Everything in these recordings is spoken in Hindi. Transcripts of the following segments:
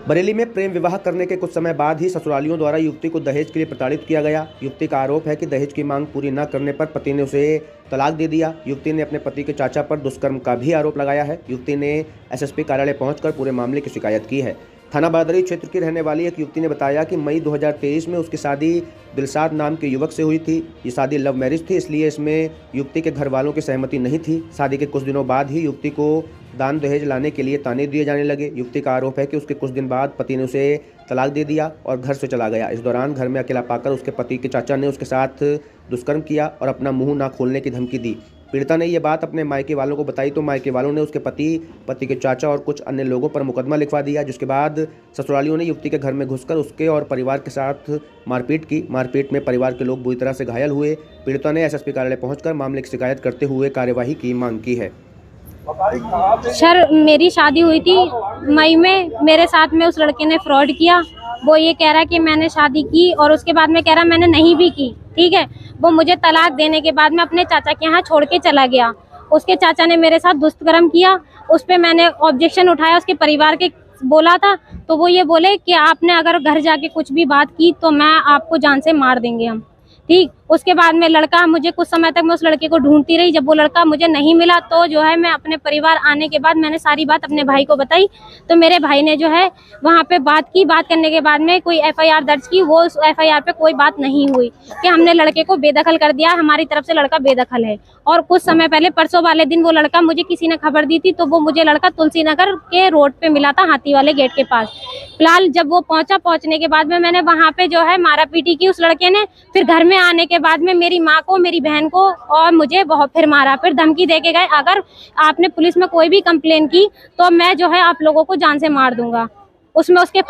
बरेली में प्रेम विवाह करने के कुछ समय बाद ही ससुरालियों द्वारा युवती को दहेज के लिए प्रताड़ित किया गया। युवती का आरोप है कि दहेज की मांग पूरी न करने पर पति ने उसे तलाक दे दिया। युवती ने अपने पति के चाचा पर दुष्कर्म का भी आरोप लगाया है। युवती ने एसएसपी कार्यालय पहुंचकर पूरे मामले की शिकायत की है। थाना बारदरी क्षेत्र की रहने वाली एक युवती ने बताया कि मई 2023 में उसकी शादी दिलशाद नाम के युवक से हुई थी। ये शादी लव मैरिज थी, इसलिए इसमें युवती के घर वालों की सहमति नहीं थी। शादी के कुछ दिनों बाद ही युवती को दान दहेज लाने के लिए ताने दिए जाने लगे। युवती का आरोप है कि उसके कुछ दिन बाद पति ने उसे तलाक दे दिया और घर से चला गया। इस दौरान घर में अकेला पाकर उसके पति के चाचा ने उसके साथ दुष्कर्म किया और अपना मुंह ना खोलने की धमकी दी। पीड़िता ने यह बात अपने मायके वालों को बताई तो मायके वालों ने उसके पति के चाचा और कुछ अन्य लोगों पर मुकदमा लिखवा दिया, जिसके बाद ससुरालियों ने युवती के घर में घुसकर उसके और परिवार के साथ मारपीट की। मारपीट में परिवार के लोग बुरी तरह से घायल हुए। पीड़िता ने एसएसपी कार्यालय पहुंचकर मामले की शिकायत करते हुए कार्यवाही की मांग की है। सर, मेरी शादी हुई थी मई में। मेरे साथ में उस लड़के ने फ्रॉड किया। वो ये कह रहा है कि मैंने शादी की और उसके बाद में कह रहा मैंने नहीं भी की। ठीक है, वो मुझे तलाक देने के बाद में अपने चाचा के यहाँ छोड़ के चला गया। उसके चाचा ने मेरे साथ दुष्कर्म किया। उस पर मैंने ऑब्जेक्शन उठाया, उसके परिवार के बोला था तो वो ये बोले कि आपने अगर घर जाके कुछ भी बात की तो मैं आपको जान से मार देंगे हम। ठीक, उसके बाद में लड़का, मुझे कुछ समय तक मैं उस लड़के को ढूंढती रही। जब वो लड़का मुझे नहीं मिला तो जो है मैं अपने परिवार आने के बाद मैंने सारी बात अपने भाई को बताई। तो मेरे भाई ने जो है वहाँ पे बात की। बात करने के बाद में कोई एफआईआर दर्ज की। वो उस एफआईआर पे कोई बात नहीं हुई कि हमने लड़के को बेदखल कर दिया। हमारी तरफ से लड़का बेदखल है। और कुछ समय पहले परसों वाले दिन वो लड़का, मुझे किसी ने खबर दी थी तो वो मुझे लड़का तुलसी नगर के रोड पे मिला था, हाथी वाले गेट के पास। फिलहाल जब वो पहुंचने के बाद में मैंने वहाँ पे जो है मारा पीटी की उस लड़के ने। फिर घर में आने के बाद में मेरी माँ को, मेरी बहन को और मुझे बहुत फिर मारा। फिर धमकी दे के गए, अगर आपने पुलिस में कोई भी कंप्लेन की तो मैं जो है आप लोगों को जान से मार दूंगा। उसमें उसके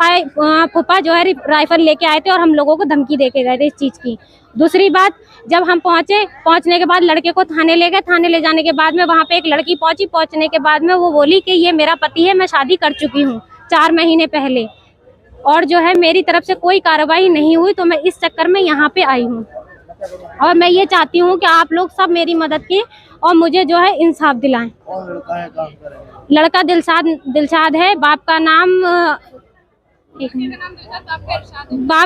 फूफा जो है राइफल लेके आए थे और हम लोगों को धमकी दे के गए थे इस चीज की। दूसरी बात, जब हम पहुंचने के बाद लड़के को थाने ले गए। थाने ले जाने के बाद में वहाँ पे एक लड़की पहुंची। पहुंचने के बाद में वो बोली कि ये मेरा पति है, मैं शादी कर चुकी हूँ 4 महीने पहले, और जो है मेरी तरफ से कोई कार्रवाई नहीं हुई। तो मैं इस चक्कर में यहाँ पे आई हूँ और मैं ये चाहती हूँ कि आप लोग सब मेरी मदद की और मुझे जो है इंसाफ दिलाएं। लड़का दिलशाद है। बाप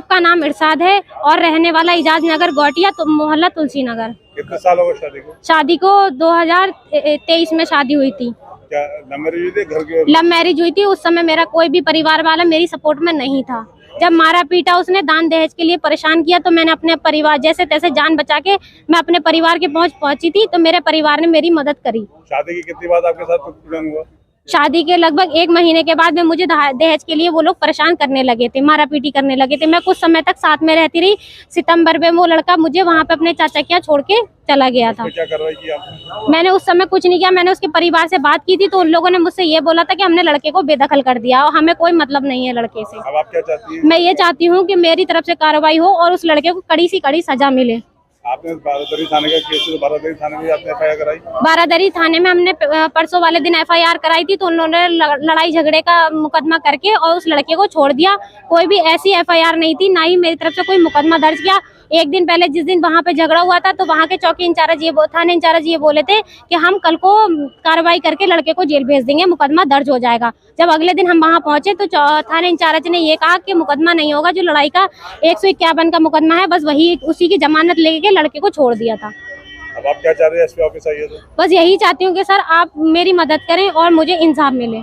का नाम इरशाद है और रहने वाला इजाज नगर गोटिया तो मोहल्ला तुलसी नगर। कितने साल हो गए शादी को? शादी को 2023 में शादी हुई थी। क्या लव मैरिज हुई थी? घर की लव मैरिज हुई थी। उस समय मेरा कोई भी परिवार वाला मेरी सपोर्ट में नहीं था। जब मारा पीटा उसने, दान दहेज के लिए परेशान किया तो मैंने अपने परिवार जैसे तैसे जान बचा के मैं अपने परिवार के पहुंची थी तो मेरे परिवार ने मेरी मदद करी। शादी की कितनी बार आपके साथ प्रॉब्लम हुआ? शादी के लगभग 1 महीने के बाद में मुझे दहेज के लिए वो लोग परेशान करने लगे थे, मारा पीटी करने लगे थे। मैं कुछ समय तक साथ में रहती रही। सितंबर में वो लड़का मुझे वहाँ पे अपने चाचा के यहाँ छोड़ के चला गया था। क्या कार्रवाई की आपने? मैंने उस समय कुछ नहीं किया। मैंने उसके परिवार से बात की थी तो उन लोगों ने मुझसे ये बोला था कि हमने लड़के को बेदखल कर दिया और हमें कोई मतलब नहीं है लड़के से। अब आप क्या चाहती हैं? मैं ये चाहती हूँ कि मेरी तरफ से कार्रवाई हो और उस लड़के को कड़ी से कड़ी सजा मिले। आपने बारादरी थाने का केस, तो बारादरी थाने में आपने एफआईआर कराई? बारादरी थाने में हमने परसों वाले दिन एफआईआर कराई थी तो उन्होंने लड़ाई झगड़े का मुकदमा करके और उस लड़के को छोड़ दिया। कोई भी ऐसी एफआईआर नहीं थी, ना ही मेरी तरफ से कोई मुकदमा दर्ज किया। एक दिन पहले जिस दिन वहाँ पे झगड़ा हुआ था तो वहाँ के चौकी इंचार्ज थाने इंचार्ज ये बोले थे कि हम कल को कार्रवाई करके लड़के को जेल भेज देंगे, मुकदमा दर्ज हो जाएगा। जब अगले दिन हम वहाँ पहुंचे तो थाने इंचार्ज ने ये कहा कि मुकदमा नहीं होगा, जो लड़ाई का 151 का मुकदमा है बस वही, उसी की जमानत लेके लड़के को छोड़ दिया था। अब आप क्या चाह रहे हैं? एसपी ऑफिस आइए तो बस यही चाहती हूँ कि सर आप मेरी मदद करें और मुझे इंसाफ मिले।